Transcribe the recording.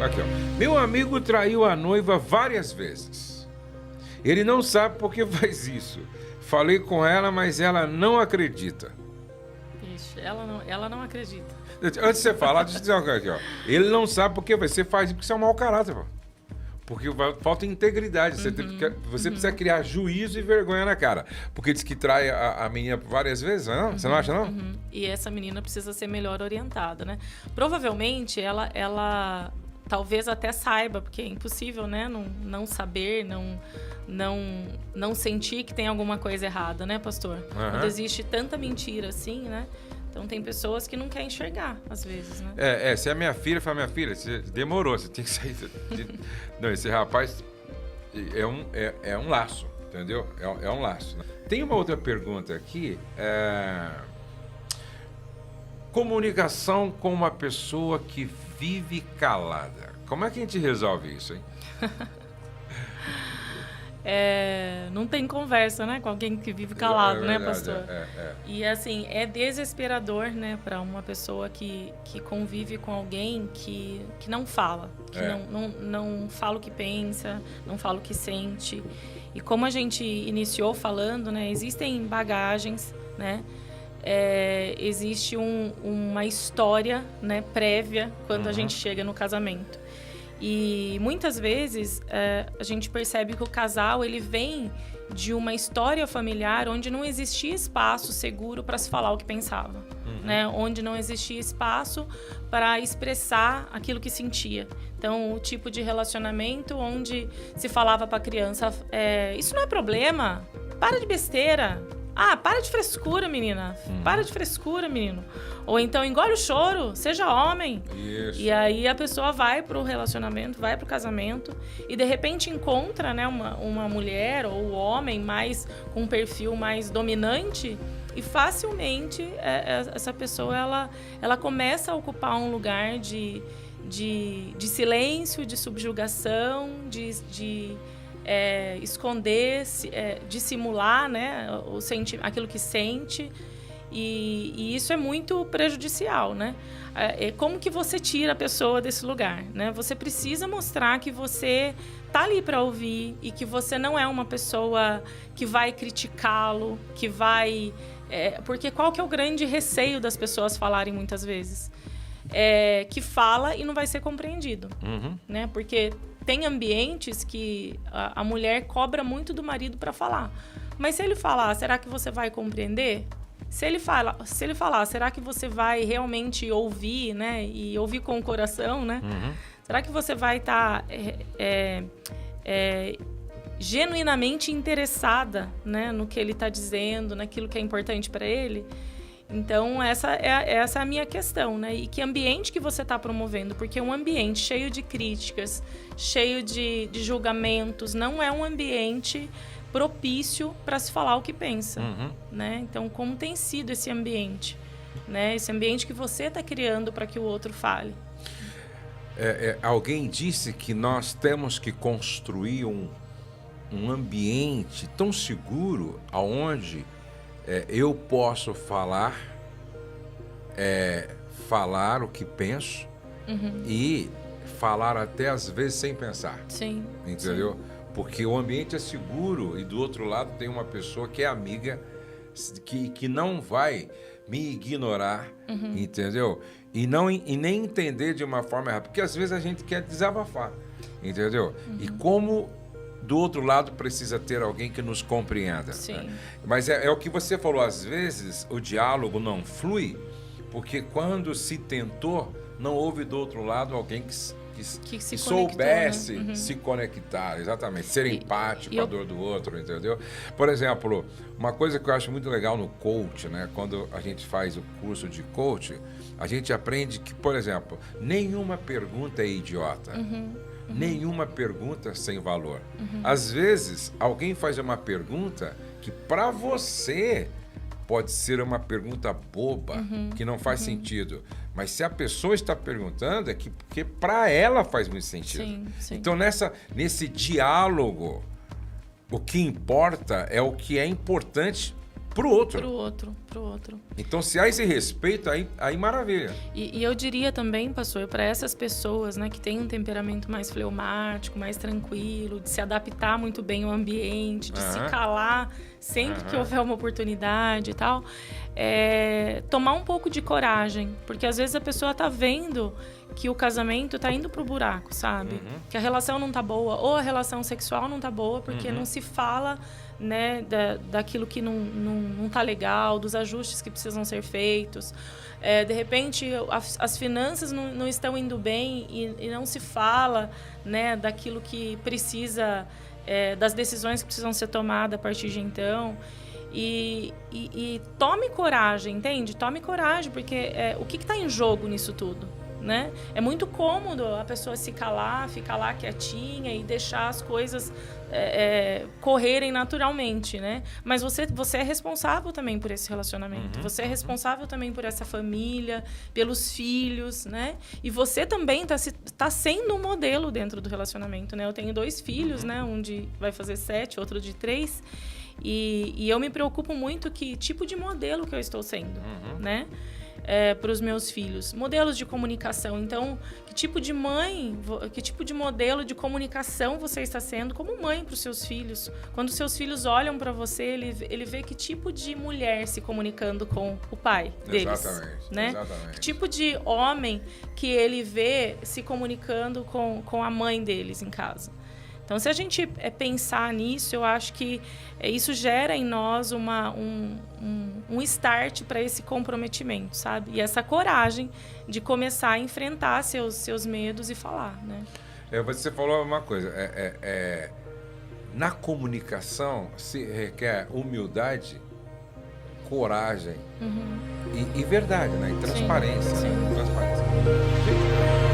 Aqui, ó. Meu amigo traiu a noiva várias vezes. Ele não sabe por que faz isso. Falei com ela, mas ela não acredita. Ixi, ela não acredita. Antes de você falar, deixa eu dizer uma coisa aqui, ó. Ele não sabe por que você faz isso, porque você é um mau caráter, pô. Porque falta integridade. Você precisa criar juízo e vergonha na cara. Porque diz que trai a menina várias vezes, não? Você não acha, não? E essa menina precisa ser melhor orientada, né? Provavelmente ela talvez até saiba, porque é impossível, né? Não saber, não sentir que tem alguma coisa errada, né, pastor? Quando existe tanta mentira assim, né? Então tem pessoas que não querem enxergar, às vezes, né? Se a minha filha fala, minha filha, você demorou, você tem que sair. Não, esse rapaz é um laço, entendeu? É um laço. Tem uma outra pergunta aqui. Comunicação com uma pessoa que vive calada. Como é que a gente resolve isso, hein? Não tem conversa, né, com alguém que vive calado, né, pastor? E assim, é desesperador, né, para uma pessoa que convive com alguém que não fala, que não fala o que pensa, não fala o que sente. E como a gente iniciou falando, né, existem bagagens, né, existe uma história, né, prévia quando a gente chega no casamento. E muitas vezes a gente percebe que o casal ele vem de uma história familiar onde não existia espaço seguro para se falar o que pensava, né? Onde não existia espaço para expressar aquilo que sentia. Então, o tipo de relacionamento onde se falava para a criança, isso não é problema, para de besteira. Ah, para de frescura, menina. Para de frescura, menino. Ou então, engole o choro, seja homem. Isso. E aí a pessoa vai pro relacionamento, vai pro casamento e de repente encontra, né, uma mulher ou um homem com um perfil mais dominante e facilmente essa pessoa ela começa a ocupar um lugar de silêncio, de subjugação, de esconder, dissimular, né, aquilo que sente. E isso é muito prejudicial, né? Como que você tira a pessoa desse lugar, né? Você precisa mostrar que você tá ali para ouvir e que você não é uma pessoa que vai criticá-lo, que vai... porque qual que é o grande receio das pessoas falarem muitas vezes? Que fala e não vai ser compreendido, né? Porque tem ambientes que a mulher cobra muito do marido para falar. Mas se ele falar, será que você vai compreender? Se ele falar, será que você vai realmente ouvir, né? E ouvir com o coração, né? Será que você vai estar genuinamente interessada, né? No que ele está dizendo, naquilo que é importante para ele? Então, essa é a minha questão, né? E que ambiente que você está promovendo? Porque um ambiente cheio de críticas, cheio de julgamentos, não é um ambiente propício para se falar o que pensa, né? Então, como tem sido esse ambiente, né? Esse ambiente que você está criando para que o outro fale. Alguém disse que nós temos que construir um ambiente tão seguro aonde eu posso falar o que penso e falar até às vezes sem pensar. Sim. Entendeu? Sim. Porque o ambiente é seguro e do outro lado tem uma pessoa que é amiga, que não vai me ignorar, entendeu? E nem entender de uma forma errada. Porque às vezes a gente quer desabafar, entendeu? E como do outro lado precisa ter alguém que nos compreenda. Sim. Né? Mas é o que você falou, às vezes o diálogo não flui, porque quando se tentou, não houve do outro lado alguém que soubesse, né? Se conectar, exatamente, ser empático com a dor do outro, entendeu? Por exemplo, uma coisa que eu acho muito legal no coach, né? Quando a gente faz o curso de coach, a gente aprende que, por exemplo, nenhuma pergunta é idiota. Nenhuma pergunta sem valor. Às vezes, alguém faz uma pergunta que para você pode ser uma pergunta boba, que não faz sentido. Mas se a pessoa está perguntando, porque para ela faz muito sentido. Sim. Então, nesse diálogo, o que importa é o que é importante pro outro. Pro outro. Então, se há esse respeito, aí maravilha. E eu diria também, pastor, para essas pessoas, né, que têm um temperamento mais fleumático, mais tranquilo, de se adaptar muito bem ao ambiente, de se calar sempre que houver uma oportunidade e tal, tomar um pouco de coragem, porque às vezes a pessoa tá vendo que o casamento tá indo pro buraco, sabe? Que a relação não tá boa, ou a relação sexual não tá boa, porque não se fala, né, daquilo que não tá legal, dos ajustes que precisam ser feitos. De repente, as finanças não estão indo bem e não se fala, né, daquilo que precisa, das decisões que precisam ser tomadas a partir de então. E tome coragem, entende? Tome coragem, porque o que está em jogo nisso tudo? Né? É muito cômodo a pessoa se calar, ficar lá quietinha e deixar as coisas correrem naturalmente, né? Mas você é responsável também por esse relacionamento. Você é responsável também por essa família, pelos filhos, né? E você também tá sendo um modelo dentro do relacionamento, né? Eu tenho 2 filhos, né? Um vai fazer 7, outro de 3. E eu me preocupo muito que tipo de modelo que eu estou sendo, né? Para os meus filhos. Modelos de comunicação. Então, que tipo de mãe, que tipo de modelo de comunicação você está sendo como mãe para os seus filhos? Quando seus filhos olham para você, ele vê que tipo de mulher se comunicando com o pai deles. Exatamente. Né? Exatamente. Que tipo de homem que ele vê se comunicando com a mãe deles em casa. Então, se a gente pensar nisso, eu acho que isso gera em nós um start para esse comprometimento, sabe? E essa coragem de começar a enfrentar seus medos e falar, né? Você falou uma coisa. Na comunicação se requer humildade, coragem e verdade, né? E transparência. Sim. Transparência.